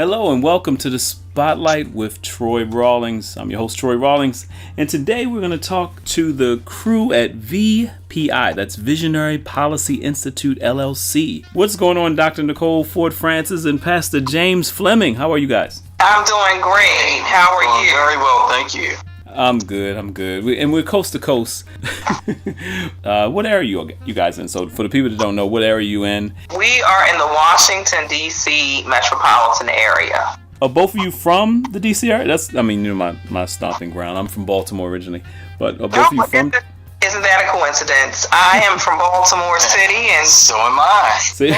Hello and welcome to the Spotlight with Troy Rawlings. I'm your host, Troy Rawlings, and today we're going to talk to the crew at VPI, that's Visionary Policy Institute LLC. What's going on, Dr. Nicole Ford Francis and Pastor James Fleming? How are you guys? I'm doing great. How are you? Very well, thank you. I'm good. We're coast to coast. What area you guys in? So for the people that don't know, what area are you in? We are in the Washington, D.C. metropolitan area. Are both of you from the D.C. area? My stomping ground. I'm from Baltimore originally. But are both of you from... Isn't that a coincidence? I am from Baltimore City, and so am I. See,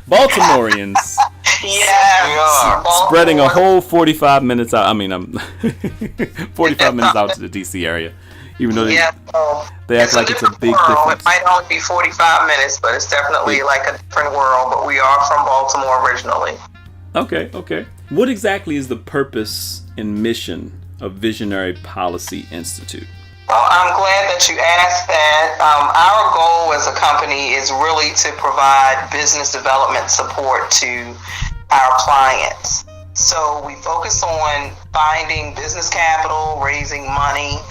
Baltimoreans. Yeah, we are. Spreading a whole 45 minutes out. I'm 45 minutes out to the D.C. area, even though they act like it's a big difference. It might only be 45 minutes, but it's definitely like a different world. But we are from Baltimore originally. Okay. What exactly is the purpose and mission of Visionary Policy Institute? Well, I'm glad that you asked that. Our goal as a company is really to provide business development support to our clients. So we focus on finding business capital, raising money,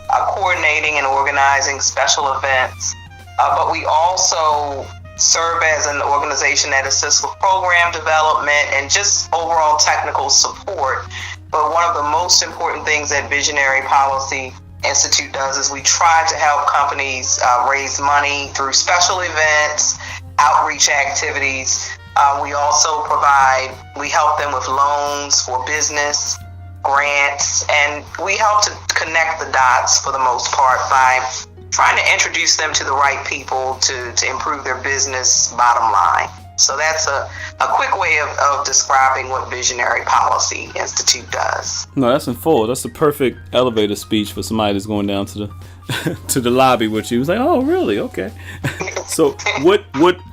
coordinating and organizing special events. But we also serve as an organization that assists with program development and just overall technical support. But one of the most important things that Visionary Policy Institute does is we try to help companies raise money through special events, outreach activities. We also we help them with loans for business, grants, and we help to connect the dots for the most part by trying to introduce them to the right people to improve their business bottom line. So that's a quick way of describing what Visionary Policy Institute does. No, that's in full. That's the perfect elevator speech for somebody that's going down to the to the lobby with you. It's like, oh, really? Okay. So what?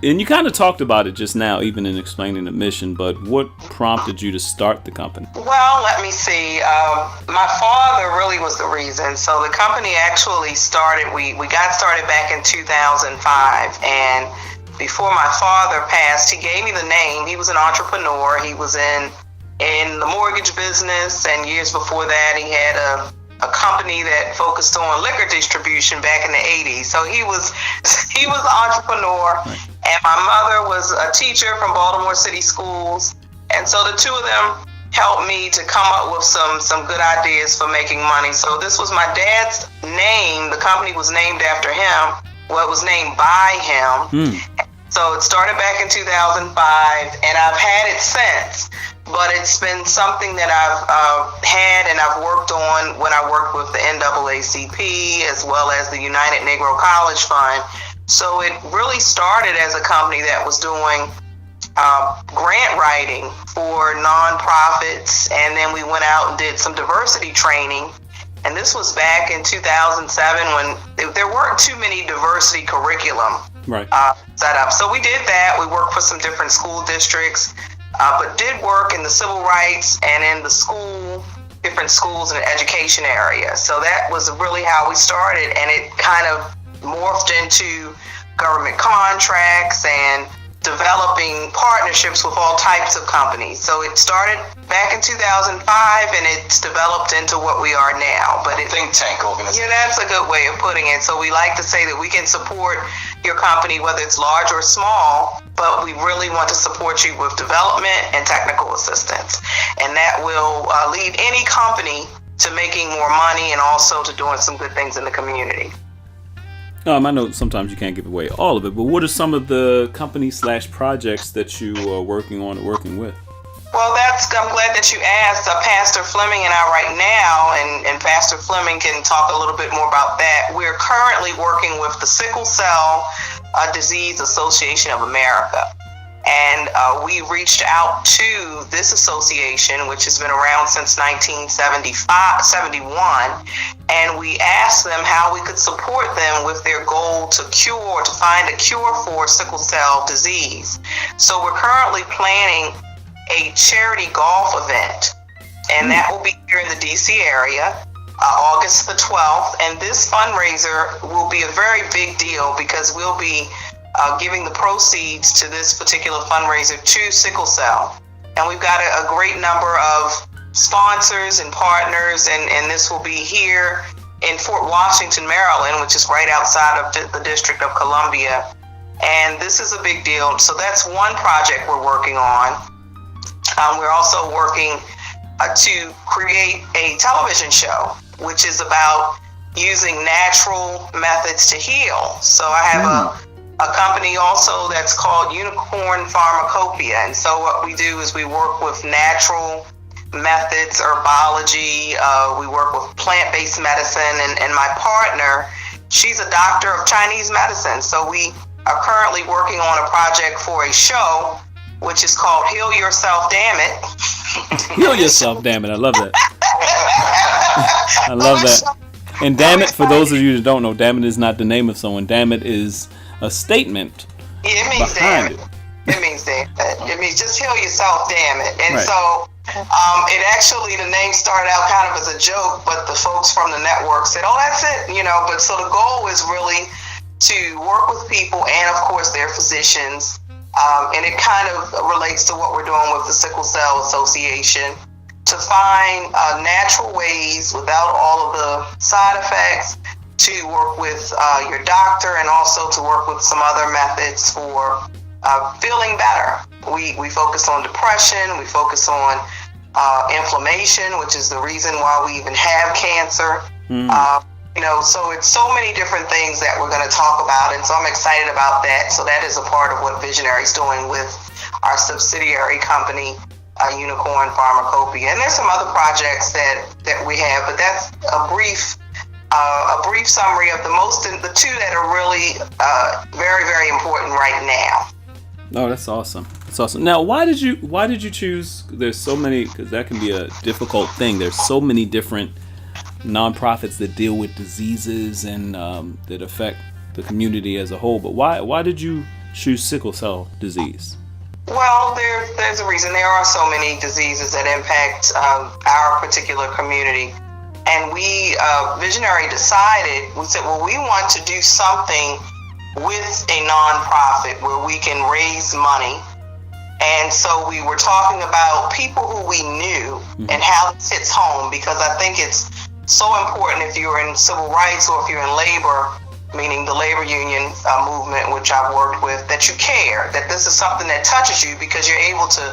And you kind of talked about it just now, even in explaining the mission. But what prompted you to start the company? Well, let me see. My father really was the reason. So the company actually started. We got started back in 2005, and before my father passed, he gave me the name. He was an entrepreneur. He was in the mortgage business, and years before that, he had a company that focused on liquor distribution back in the 80s. So he was an entrepreneur, and my mother was a teacher from Baltimore City Schools. And so the two of them helped me to come up with some good ideas for making money. So this was my dad's name. The company was named after him. Well, it was named by him. So it started back in 2005, and I've had it since. But it's been something that I've had and I've worked on when I worked with the NAACP as well as the United Negro College Fund. So it really started as a company that was doing grant writing for nonprofits, and then we went out and did some diversity training. And this was back in 2007 when there weren't too many diversity curriculum set up. So we did that. We worked for some different school districts, but did work in the civil rights and in the different schools in the education area. So that was really how we started. And it kind of morphed into government contracts and developing partnerships with all types of companies. So it started back in 2005, and it's developed into what we are now. But think tank organization. Yeah, that's a good way of putting it. So we like to say that we can support your company, whether it's large or small, but we really want to support you with development and technical assistance. And that will lead any company to making more money and also to doing some good things in the community. I know sometimes you can't give away all of it, but what are some of the company/projects that you are working on or working with? Well, I'm glad that you asked. Pastor Fleming and I right now, and Pastor Fleming can talk a little bit more about that. We're currently working with the Sickle Cell Disease Association of America. And we reached out to this association, which has been around since 1971, and we asked them how we could support them with their goal to find a cure for sickle cell disease. So we're currently planning a charity golf event, and that will be here in the DC area, August the 12th. And this fundraiser will be a very big deal because we'll be giving the proceeds to this particular fundraiser to Sickle Cell. And we've got a great number of sponsors and partners, and this will be here in Fort Washington, Maryland, which is right outside of the District of Columbia. And this is a big deal. So that's one project we're working on. We're also working to create a television show, which is about using natural methods to heal. So I have a company also that's called Unicorn Pharmacopoeia. And so what we do is we work with natural methods, herbology, we work with plant-based medicine, and my partner, she's a doctor of Chinese medicine. So we are currently working on a project for a show which is called Heal Yourself, Damn It. Heal yourself, damn it. I love that. I love that. And damn it, for those of you that don't know, damn it is not the name of someone. Damn it is a statement. Yeah, it means damn it. It means damn it. It means just heal yourself, damn it. And so it actually, the name started out kind of as a joke, but the folks from the network said, oh, that's it, But so the goal is really to work with people and, of course, their physicians. And it kind of relates to what we're doing with the Sickle Cell Association, to find natural ways without all of the side effects to work with your doctor, and also to work with some other methods for feeling better. We focus on depression, we focus on inflammation, which is the reason why we even have cancer. So it's so many different things that we're going to talk about, and so I'm excited about that. So that is a part of what Visionary is doing with our subsidiary company, Unicorn Pharmacopoeia. And there's some other projects that we have, but that's a brief summary of the two that are really very, very important right now. Oh, that's awesome. That's awesome. Now, why did you choose? There's so many, because that can be a difficult thing. There's so many different nonprofits that deal with diseases and that affect the community as a whole. But why did you choose sickle cell disease? Well, there's a reason. There are so many diseases that impact our particular community. And we, Visionary, decided, we said, well, we want to do something with a nonprofit where we can raise money. And so we were talking about people who we knew and how this hits home, because I think it's so important if you're in civil rights or if you're in labor, meaning the labor union movement, which I've worked with, that you care, that this is something that touches you, because you're able to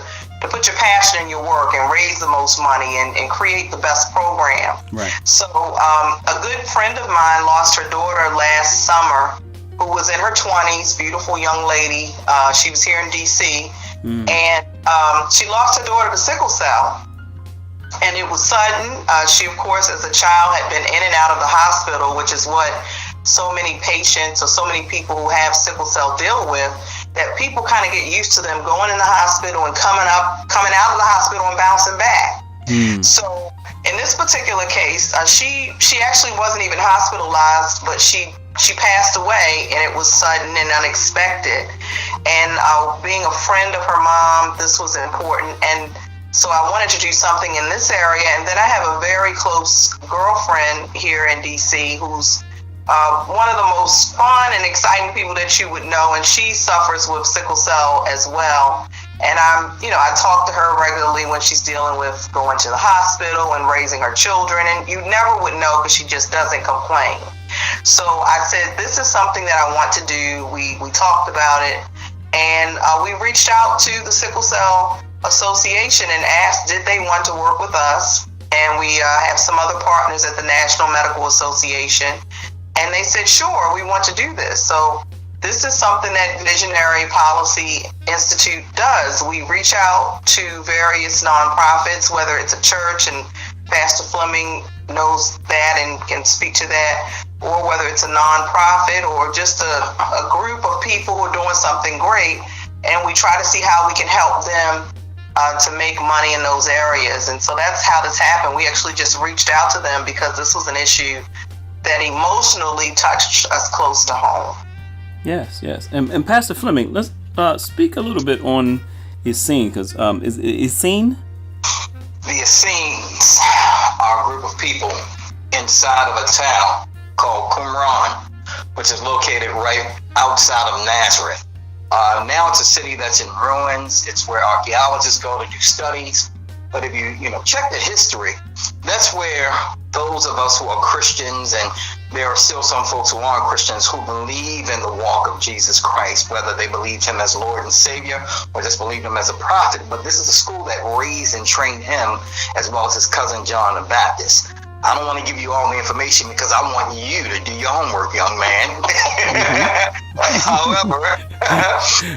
put your passion in your work and raise the most money and create the best program. Right. So a good friend of mine lost her daughter last summer, who was in her 20s, beautiful young lady. She was here in DC, and she lost her daughter to sickle cell. And it was sudden. She, of course, as a child, had been in and out of the hospital, which is what so many patients or so many people who have sickle cell deal with, that people kind of get used to them going in the hospital and coming out of the hospital and bouncing back. So in this particular case, she actually wasn't even hospitalized, but she passed away, and it was sudden and unexpected. And being a friend of her mom, this was important. And so I wanted to do something in this area. And then I have a very close girlfriend here in DC who's one of the most fun and exciting people that you would know, and she suffers with sickle cell as well. And I talk to her regularly when she's dealing with going to the hospital and raising her children, and you never would know because she just doesn't complain. So I said, this is something that I want to do. We talked about it, and we reached out to the Sickle Cell Association and asked, did they want to work with us? And we have some other partners at the National Medical Association. And they said, sure, we want to do this. So this is something that Visionary Policy Institute does. We reach out to various nonprofits, whether it's a church, and Pastor Fleming knows that and can speak to that, or whether it's a nonprofit or just a group of people who are doing something great. And we try to see how we can help them to make money in those areas. And so that's how this happened. We actually just reached out to them because this was an issue that emotionally touched us close to home. Yes. And Pastor Fleming, let's speak a little bit on Essene, because is Essene? The Essenes are a group of people inside of a town called Qumran, which is located right outside of Nazareth. Now it's a city that's in ruins. It's where archaeologists go to do studies. But if you check the history, that's where those of us who are Christians, and there are still some folks who aren't Christians, who believe in the walk of Jesus Christ, whether they believe him as Lord and Savior or just believe him as a prophet. But this is a school that raised and trained him as well as his cousin John the Baptist. I don't want to give you all the information because I want you to do your homework, young man. However,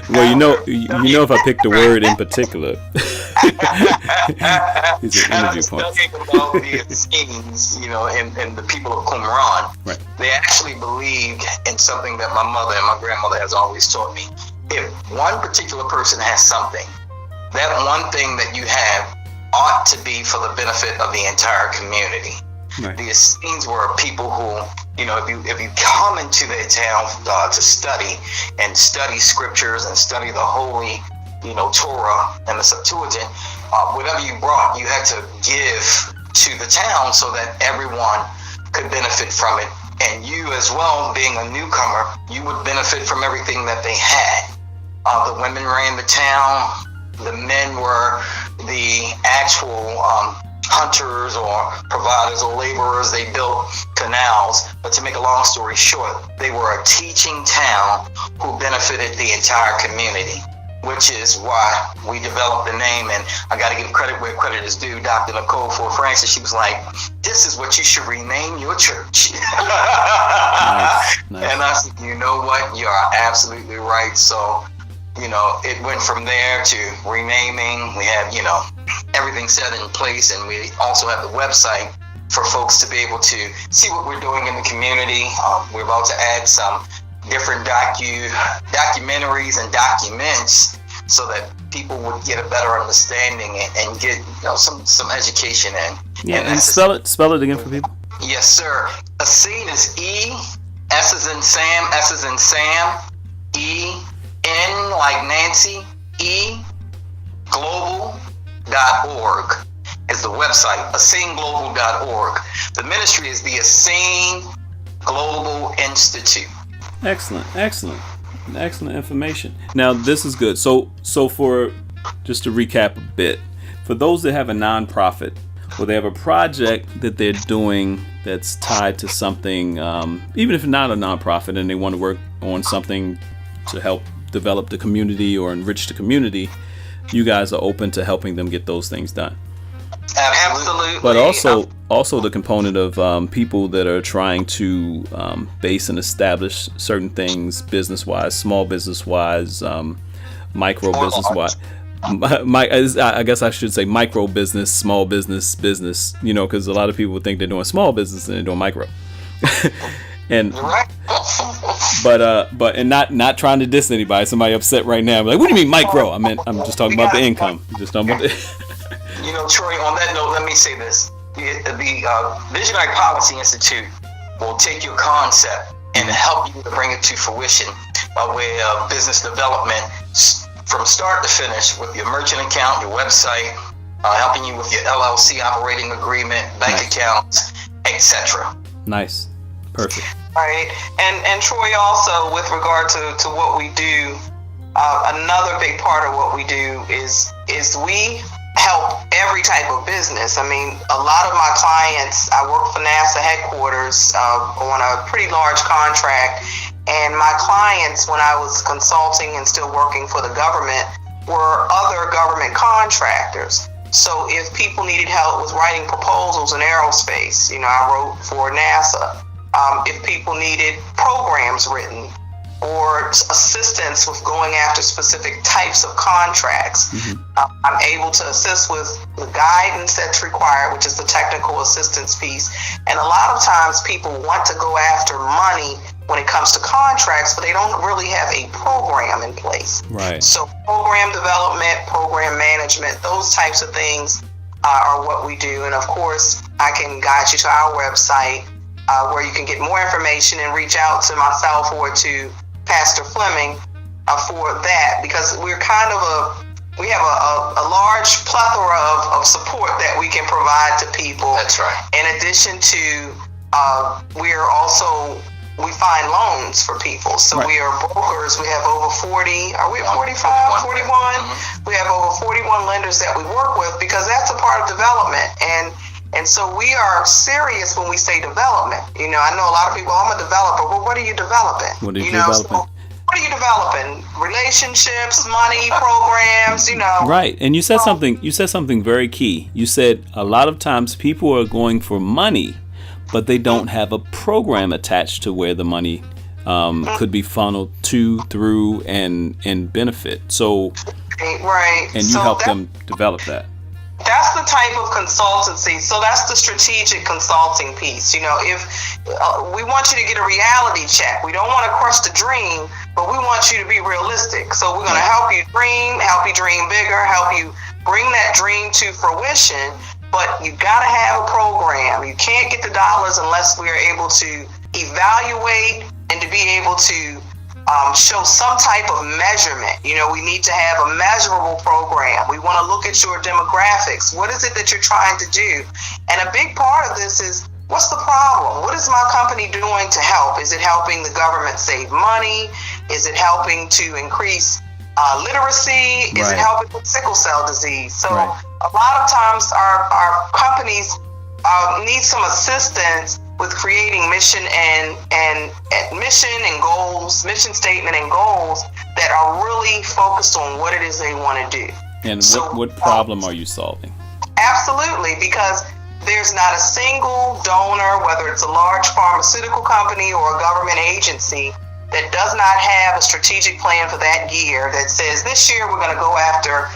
well, if I picked a word in particular, it's an interview point. Studying about the Essenes, and the people of Qumran, right. They actually believed in something that my mother and my grandmother has always taught me. If one particular person has something, that one thing that you have ought to be for the benefit of the entire community. Right. The Essenes were people who, if you come into their town to study scriptures and study the holy, Torah and the Septuagint, whatever you brought, you had to give to the town so that everyone could benefit from it. And you as well, being a newcomer, you would benefit from everything that they had. The women ran the town. The men were the actual hunters or providers or laborers. They built canals. But to make a long story short, they were a teaching town who benefited the entire community, which is why we developed the name. And I got to give credit where credit is due. Dr. Nicole Francis, she was like, this is what you should rename your church. Nice. And I said, you know what? You are absolutely right. So, it went from there to renaming. We have, everything set in place, and we also have the website for folks to be able to see what we're doing in the community. We're about to add some different documentaries and documents so that people would get a better understanding and get some education in. Yeah, and spell it again for people. Yes, sir. Essene is E, S is in Sam, S is in Sam, E, N like Nancy, E, global.org is the website, EsseneGlobal.org. The ministry is the Essene Global Institute. Excellent information. Now this is good. So for just to recap a bit, for those that have a nonprofit or they have a project that they're doing that's tied to something, even if it's not a nonprofit and they want to work on something to help develop the community or enrich the community, you guys are open to helping them get those things done. Absolutely. But also the component of people that are trying to base and establish certain things business-wise, small business-wise, micro business-wise. I guess I should say micro business, small business, because a lot of people think they're doing small business and they're doing micro. And but not trying to diss anybody. Somebody upset right now. I'm like, what do you mean micro? I'm just talking about the income. Just talking about Troy, on that note, let me say this. The Visionary Policy Institute will take your concept and help you to bring it to fruition by way of business development from start to finish with your merchant account, your website, helping you with your LLC operating agreement, bank accounts, etc. Nice. Perfect. Right. And Troy, also with regard to what we do, another big part of what we do is we help every type of business. I mean, a lot of my clients, I work for NASA headquarters on a pretty large contract, and my clients, when I was consulting and still working for the government, were other government contractors. So if people needed help with writing proposals in aerospace, I wrote for NASA. If people needed programs written or assistance with going after specific types of contracts, I'm able to assist with the guidance that's required, which is the technical assistance piece. And a lot of times people want to go after money when it comes to contracts, but they don't really have a program in place. Right. So program development, program management, those types of things are what we do. And of course, I can guide you to our website, where you can get more information and reach out to myself or to Pastor Fleming for that, because we're we have a large plethora of support that we can provide to people. That's right. In addition to, we're also we find loans for people. So Right. we are brokers. We have over 40, are we at 45, 41? We have over 41 lenders that we work with because that's a part of development. And so we are serious when we say development. You know, I know a lot of people, I'm a developer. Well, what are you developing? What are you So developing? what are you developing? Relationships, money, programs, you know. Right. And you said something very key. You said a lot of times people are going for money, but they don't have a program attached to where the money could be funneled to, through, and benefit. So, Right. and you So help them develop that. That's the type of consultancy. So that's the strategic consulting piece. You know, if we want you to get a reality check, we don't want to crush the dream, but we want you to be realistic. So we're going to help you dream bigger, help you bring that dream to fruition. But you got to have a program. You can't get the dollars unless we are able to evaluate and to be able to show some type of measurement. You know, we need to have a measurable program. We want to look at your demographics. What is it that you're trying to do? And a big part of this is, what's the problem? What is my company doing to help? Is it helping the government save money? Is it helping to increase literacy? Is it helping with sickle cell disease? So a lot of times our companies need some assistance with creating mission goals, mission statement and goals that are really focused on what it is they want to do. And what problem are you solving? Absolutely, because there's not a single donor, whether it's a large pharmaceutical company or a government agency, that does not have a strategic plan for that year that says this year we're going to go after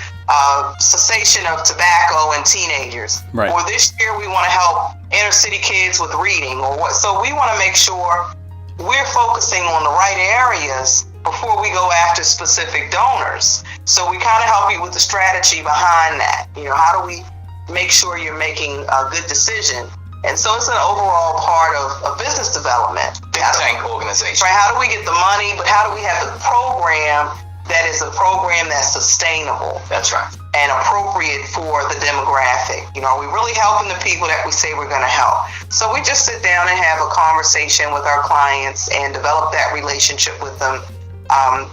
cessation of tobacco in teenagers. Right. Or this year we want to help inner city kids with reading or what. So we want to make sure we're focusing on the right areas before we go after specific donors. So we kind of help you with the strategy behind that. You know, how do we make sure you're making a good decision? And so it's an overall part of business development. Think tank organization. Right? How do we get the money, but how do we have the program that is a program that's sustainable? That's right. And appropriate for the demographic. You know, are we really helping the people that we say we're going to help? So we just sit down and have a conversation with our clients and develop that relationship with them. And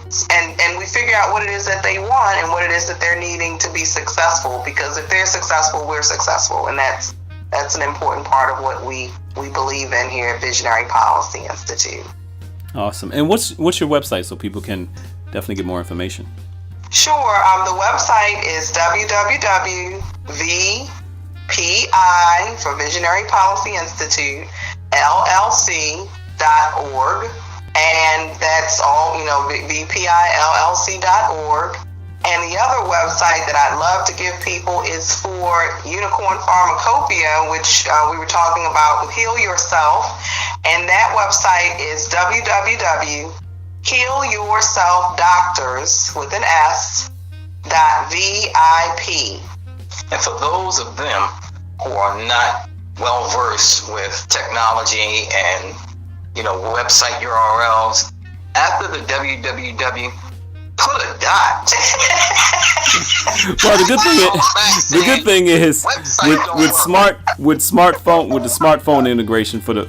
we figure out what it is that they want and what it is that they're needing to be successful. Because if they're successful, we're successful. And that's an important part of what we believe in here at Visionary Policy Institute. Awesome. And what's your website so people can definitely get more information? Sure. The website is www.VPI for Visionary Policy Institute LLC.org. And that's all, you know, VPILLC.org. And the other website that I'd love to give people is for Unicorn Pharmacopoeia, which we were talking about with Heal Yourself. And that website is www.healyourselfdoctors with an S.VIP. And for those of them who are not well versed with technology and, you know, website URLs, after the www, put a dot. Well, the good thing is with the smartphone integration for the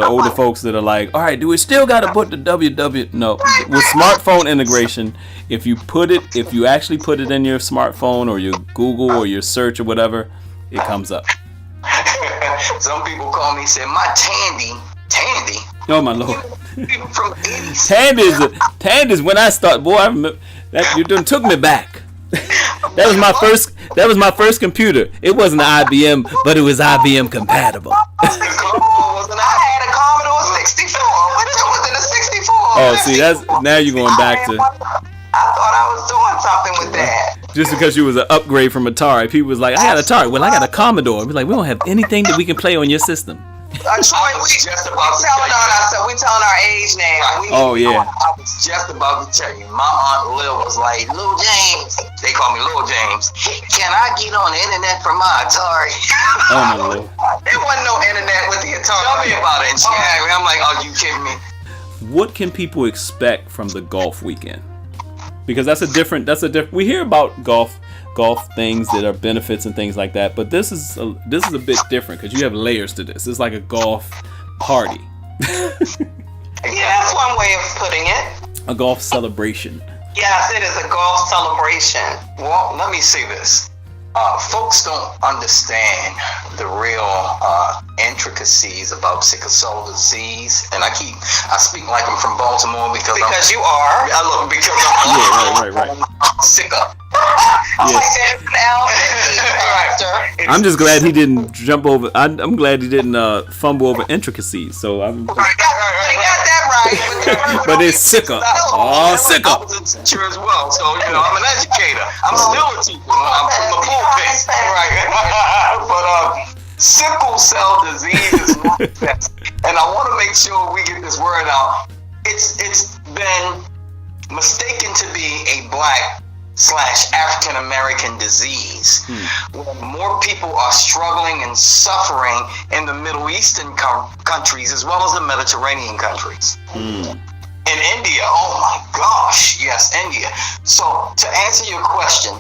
older folks that are like, all right, do we still got to put the www? No, with smartphone integration, if you actually put it in your smartphone or your Google or your search or whatever, it comes up. Some people call me, say my Tandy. Oh my Lord. From Tandy's when I start, boy, I remember that you done took me back. That was my first computer. It wasn't an IBM, but it was IBM compatible. I had a Commodore 64, which was in a 64. Oh, see, now you're going back to. I thought I was doing something with that. Just because you was an upgrade from Atari, people was like, I got Atari. Well, I got a Commodore. We're like, we don't have anything that we can play on your system. Troy, we telling our age now. Yeah. I was just about to tell you, my Aunt Lil was like, Lil James, they call me Lil James, can I get on the internet from my Atari? Oh my Lord. There wasn't no internet with the Atari. Tell me about it. I'm like, are you kidding me? What can people expect from the golf weekend? Because that's a different, we hear about golf things that are benefits and things like that, but this is a bit different because you have layers to this. It's like a golf party. Yeah, that's one way of putting it. A golf celebration. Yes, it is a golf celebration. Well, let me say this. Folks don't understand the real intricacies about sickle cell disease, and I speak like I'm from Baltimore because you are. Because I'm sicker. I'm just glad he didn't jump over. I'm glad he didn't fumble over intricacies. So I'm. He got that right. But it's sicker. Oh, sicker. I was a teacher as well, so I'm an educator. I'm still a teacher. I'm from the pulpit, right? But sickle cell disease is not that, and I want to make sure we get this word out. It's been mistaken to be a Black/African American disease. Where more people are struggling and suffering in the Middle Eastern countries as well as the Mediterranean countries. In India, oh my gosh, yes, India. So to answer your question,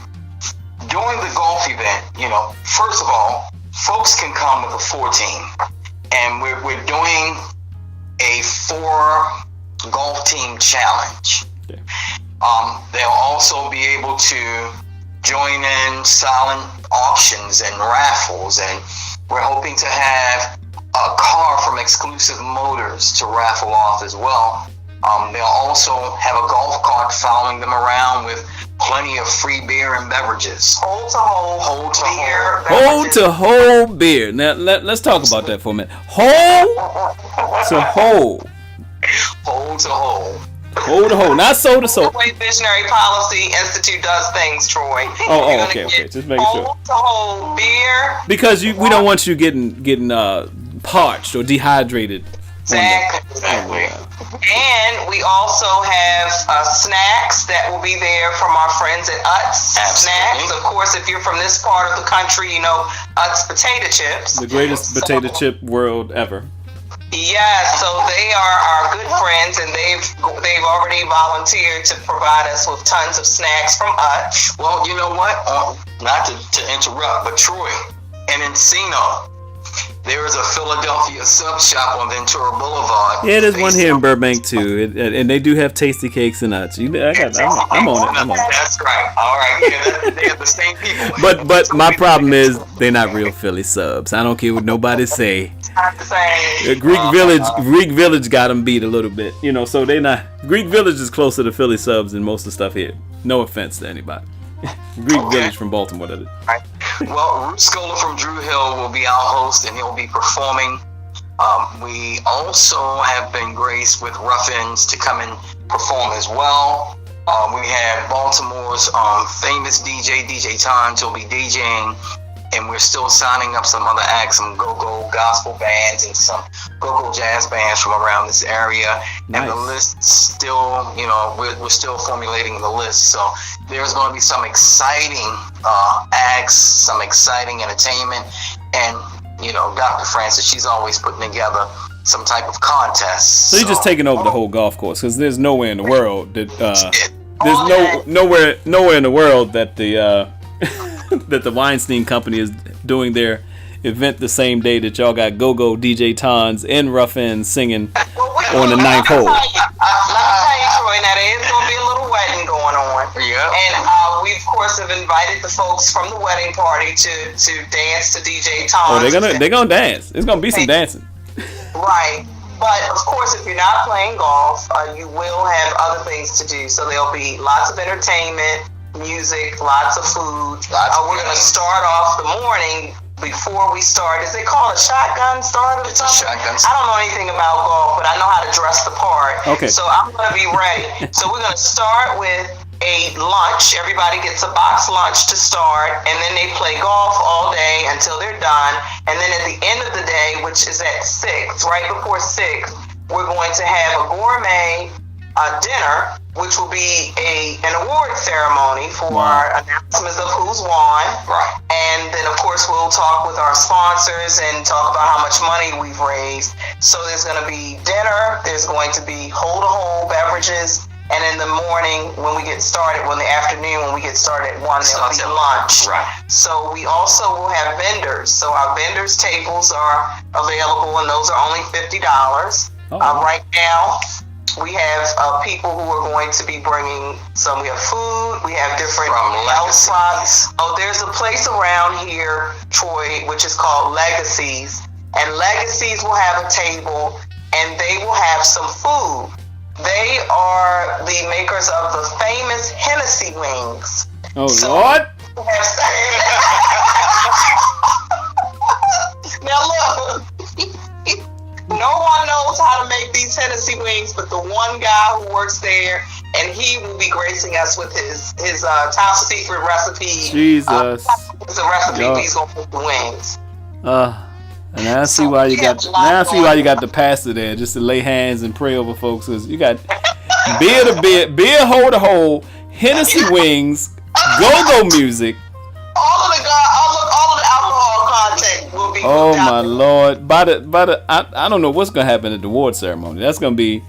during the golf event, first of all, folks can come with a 14, and we're doing a 4 golf team challenge. Okay. They'll also be able to join in silent auctions and raffles, and we're hoping to have a car from Exclusive Motors to raffle off as well. They'll also have a golf cart following them around with plenty of free beer and beverages. Hold to beer. Hold to whole beer. Now let's talk about that for a minute. Hold to whole. Hold to whole. Hold to whole, not soda soda. The way Visionary Policy Institute does things, Troy. Okay. Just making sure. Hold to whole beer. Because we don't want you getting parched or dehydrated. Exactly. And we also have snacks that will be there from our friends at Utz. Absolutely. Snacks, of course, if you're from this part of the country, Utz potato chips. The greatest potato chip world ever. Yes, so they are our good friends, and they've already volunteered to provide us with tons of snacks from Utz. Well, you know what? Not to interrupt, but Troy and Encino, there is a Philadelphia sub shop on Ventura Boulevard. Yeah, there's one here in Burbank too, and they do have tasty cakes and nuts. I'm on it. That's right. All right, yeah, they're the same people. But my problem is they're not real Philly subs. I don't care what nobody say. Not the same. Greek Village got them beat a little bit, so they not. Greek Village is closer to Philly subs than most of the stuff here. No offense to anybody. Greek Village from Baltimore, that is. Right. Well, Root Scholar from Drew Hill will be our host, and he'll be performing. We also have been graced with Ruffins to come and perform as well. We have Baltimore's famous DJ Times will be DJing, and we're still signing up some other acts, some go-go gospel bands and some go-go jazz bands from around this area. Nice. And the list still, we're still formulating the list. So there's going to be some exciting acts, some exciting entertainment, and Dr. Francis, she's always putting together some type of contest. So you're just taking over the whole golf course, because there's nowhere in the world that nowhere in the world that the that the Weinstein Company is doing their event the same day that y'all got go-go DJ Tons and Ruffin singing on the 9th hole. Let me tell you, Troy, now there is going to be a little wedding going on. Yeah. And we, of course, have invited the folks from the wedding party to dance to DJ Tons. Oh, they're gonna dance. It's gonna be some dancing. Right. But, of course, if you're not playing golf, you will have other things to do. So there'll be lots of entertainment, music, lots of food. We're going to start off the morning before we start. Is it called a shotgun start or something? It's a shotgun start. I don't know anything about golf, but I know how to dress the part. Okay. So I'm going to be ready. So we're going to start with a lunch. Everybody gets a box lunch to start, and then they play golf all day until they're done. And then at the end of the day, which is at 6, right before 6, we're going to have a gourmet dinner, which will be an award ceremony for our announcements of who's won. Right. And then, of course, we'll talk with our sponsors and talk about how much money we've raised. So there's going to be dinner. There's going to be hole-to-hole beverages. And in the morning, when we get started, in the afternoon, when we get started at 1, there'll be lunch. Right. So we also will have vendors. So our vendors' tables are available, and those are only $50. Right now, we have people who are going to be bringing some. We have food. We have different health products. Oh, there's a place around here, Troy, which is called Legacies. And Legacies will have a table, and they will have some food. They are the makers of the famous Hennessy wings. Oh, so, Lord! Now look, no one knows how to make these Hennessy wings, but the one guy who works there, and he will be gracing us with his top secret recipe. Jesus, it's a recipe. He's gonna make the wings. And I see why you got. Now I see why you got the pastor there, just to lay hands and pray over folks. Cause you got beer hole to hole, Hennessy wings, go-go music. All of the alcohol content will be. Oh my Lord! By the, I don't know what's gonna happen at the award ceremony. That's gonna be.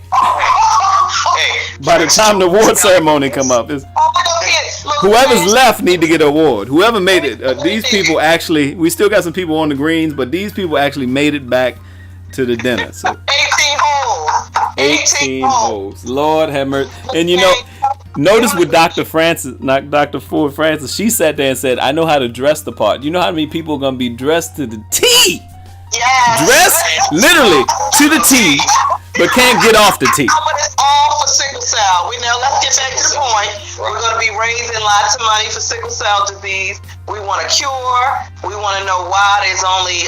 By the time the award ceremony come up, whoever's left need to get an award. Whoever made it, these people actually, we still got some people on the greens, but these people actually made it back to the dinner. So 18 holes. 18 holes. Lord have mercy. And you know, notice with Dr. Ford Francis, she sat there and said, I know how to dress the part. You know how many people are going to be dressed to the T? Yes. Dressed literally to the T, but can't get off the T. But it's all for sickle cell. Let's get back to the point. We're going to be raising lots of money for sickle cell disease. We want to cure. We want to know why there's only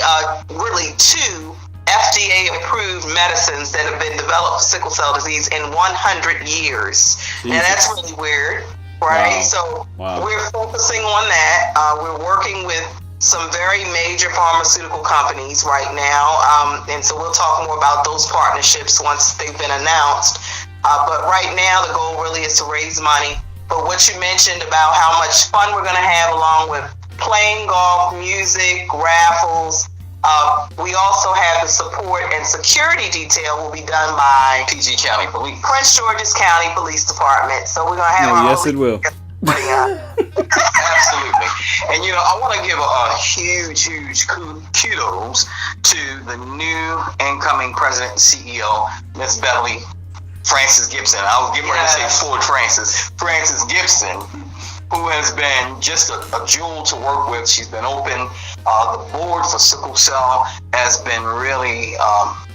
really 2 FDA-approved medicines that have been developed for sickle cell disease in 100 years. Jesus. And that's really weird, right? Wow. So we're focusing on that. We're working with some very major pharmaceutical companies right now, and so we'll talk more about those partnerships once they've been announced. But right now, the goal really is to raise money. But what you mentioned about how much fun we're going to have along with playing golf, music, raffles. We also have the support and security detail will be done by PG County Police, Prince George's County Police Department. So we're going to have our yes, it will. Absolutely. And I want to give a huge kudos to the new incoming president and CEO, Miss Beverly Francis Gibson. I was getting ready to say Ford Francis Gibson, who has been just a jewel to work with. She's been open. The board for sickle cell has been really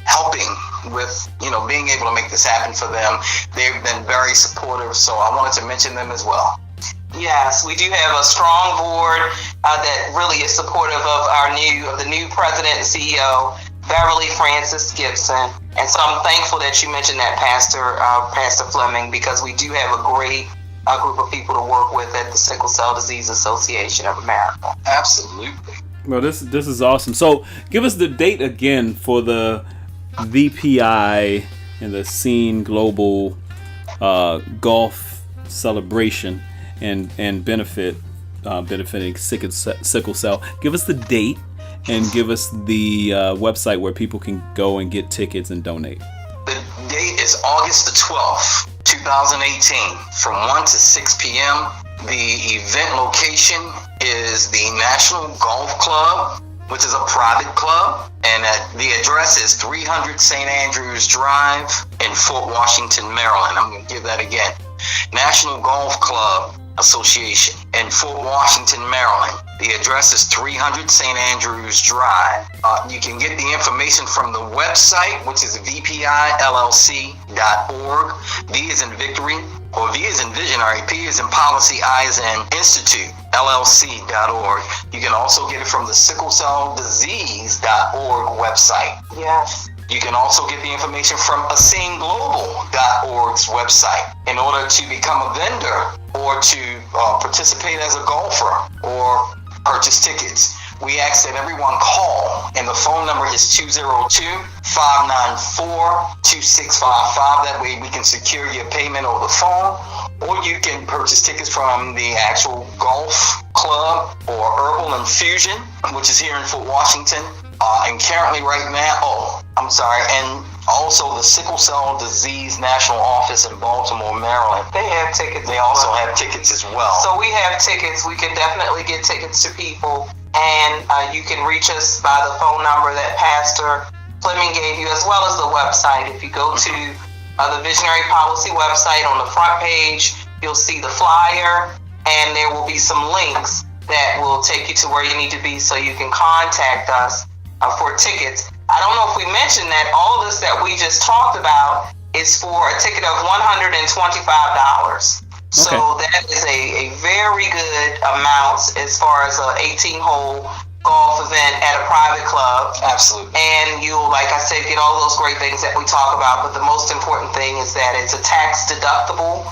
helping with being able to make this happen for them. They've been very supportive, so I wanted to mention them as well. Yes, we do have a strong board that really is supportive of the new president and CEO, Beverly Francis Gibson. And so I'm thankful that you mentioned that, Pastor Fleming, because we do have a great group of people to work with at the Sickle Cell Disease Association of America. Absolutely. Well, this is awesome. So give us the date again for the VPI and the Scene Global Golf Celebration and benefiting sickle cell. Give us the date and give us the website where people can go and get tickets and donate. The date is August the 12th, 2018, from 1 to 6 p.m. The event location is the National Golf Club, which is a private club, and the address is 300 St. Andrews Drive in Fort Washington, Maryland. I'm going to give that again. National Golf Club Association in Fort Washington, Maryland. The address is 300 St. Andrews Drive. You can get the information from the website, which is VPI LLC.org. V is in Victory, or V is in Visionary, P is in Policy, I is in Institute LLC.org. You can also get it from the SickleCellDisease.org website. Yes. You can also get the information from AscenGlobal.org's website. In order to become a vendor or to participate as a golfer or purchase tickets, we ask that everyone call, and the phone number is 202-594-2655. That way we can secure your payment over the phone, or you can purchase tickets from the actual golf club or Herbal Infusion, which is here in Fort Washington. And currently right now, and also the Sickle Cell Disease National Office in Baltimore, Maryland. They have tickets. They also have tickets as well. So we have tickets. We can definitely get tickets to people. And you can reach us by the phone number that Pastor Fleming gave you, as well as the website. If you go to the Visionary Policy website, on the front page, you'll see the flyer, and there will be some links that will take you to where you need to be so you can contact us for tickets. I don't know if we mentioned that all of this that we just talked about is for a ticket of $125. So that is a very good amount as far as an 18-hole golf event at a private club. Absolutely. And you'll, like I said, get all those great things that we talk about. But the most important thing is that it's a tax deductible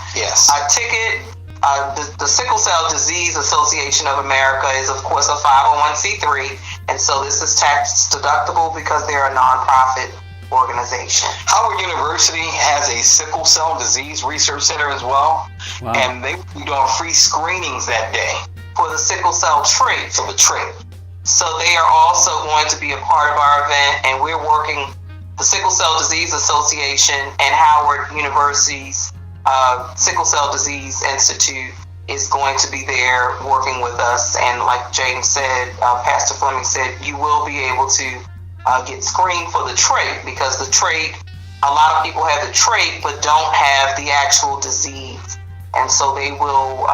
ticket. The Sickle Cell Disease Association of America is, of course, a 501c3. And so this is tax deductible because they're a nonprofit organization. Howard University has a sickle cell disease research center as well. Wow. And they will be doing free screenings that day. For the sickle cell trait. For the trait. So they are also going to be a part of our event, and we're working, the Sickle Cell Disease Association and Howard University's Sickle Cell Disease Institute is going to be there working with us. And like James said, Pastor Fleming said, you will be able to get screened for the trait, because the trait, a lot of people have the trait but don't have the actual disease. And so they will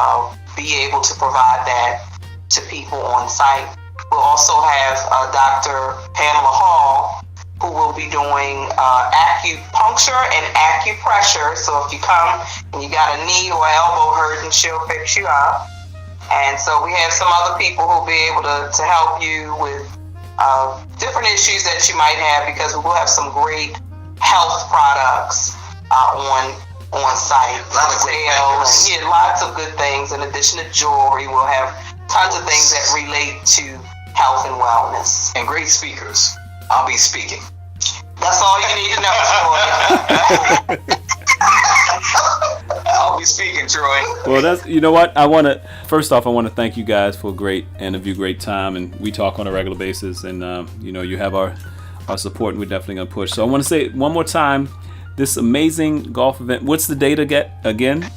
be able to provide that to people on site. We'll also have Dr. Pamela Hall, who will be doing acupuncture and acupressure. So if you come and you got a knee or elbow hurting, she'll fix you up. And so we have some other people who will be able to help you with different issues that you might have, because we will have some great health products on site. Lots of good things. In addition to jewelry, we'll have tons of things that relate to health and wellness. And great speakers. I'll be speaking. That's all you need to know, Troy. I'll be speaking, Troy. Well, that's, you know what? First off, I want to thank you guys for a great interview, great time, and we talk on a regular basis, and you have our support, and we're definitely going to push. So I want to say one more time, this amazing golf event. What's the date again?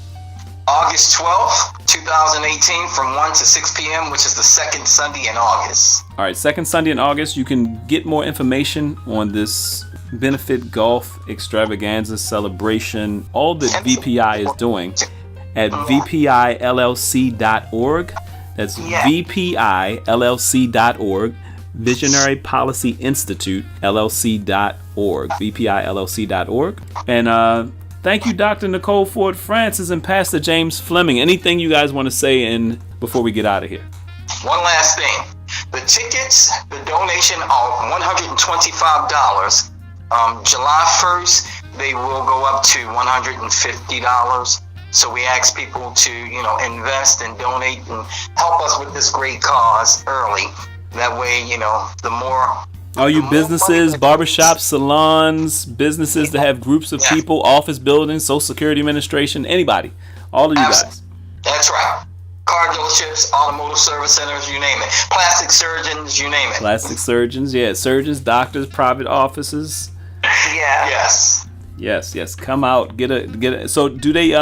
August 12th, 2018, from 1 to 6 p.m., which is the second Sunday in August. All right, second Sunday in August. You can get more information on this benefit golf extravaganza celebration, all that VPI is doing, at VPILLC.org. That's VPILLC.org. Visionary Policy Institute LLC.org. VPILLC.org. And thank you, Dr. Nicole Ford Francis and Pastor James Fleming. Anything you guys want to say before we get out of here? One last thing. The tickets, the donation are $125. July 1st, they will go up to $150. So we ask people to, invest and donate and help us with this great cause early. That way, the more... All you businesses, barbershops, salons, businesses that have groups of people, office buildings, Social Security Administration, anybody. All of you guys. That's right. Car dealerships, automotive service centers, you name it. Plastic surgeons, you name it. Plastic surgeons, yeah. Surgeons, doctors, private offices. Yeah. Yes. Come out, get a. So do they?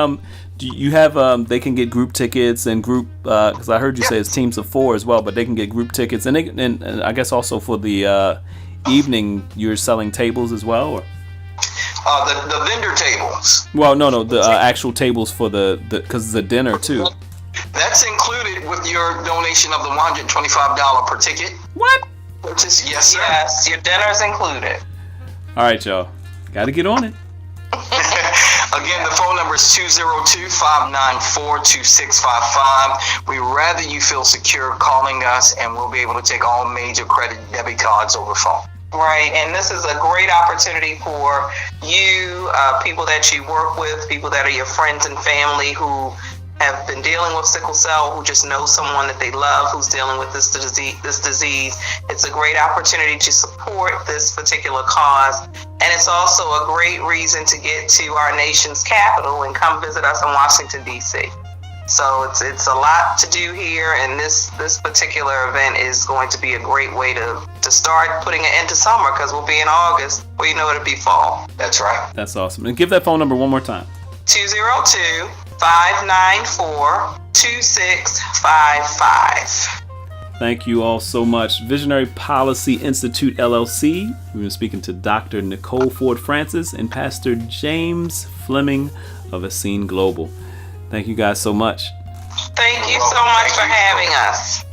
Do you have? They can get group tickets and group. Because I heard you say it's teams of 4 as well, but they can get group tickets, and I guess also for the evening you're selling tables as well. Or? The vendor tables. Well, no, the actual tables for because it's a dinner too. That's included with your donation of the $125 per ticket. What? Yes, sir. Yes, your dinner's included. All right, y'all. Got to get on it. Again, the phone number is 202-594-2655. We'd rather you feel secure calling us, and we'll be able to take all major credit debit cards over the phone. Right, and this is a great opportunity for you, people that you work with, people that are your friends and family who have been dealing with sickle cell, who just know someone that they love who's dealing with this disease. It's a great opportunity to support this particular cause, and it's also a great reason to get to our nation's capital and come visit us in Washington, D.C. So it's a lot to do here, and this particular event is going to be a great way to start putting an end to summer, because we'll be in August, well, it'll be fall. That's right. That's awesome. And give that phone number one more time. 202-594-2655. Thank you all so much. Visionary Policy Institute LLC. We've been speaking to Dr. Nicole Ford Francis and Pastor James Fleming of Essene Global. Thank you guys so much. Thank you so much for having us.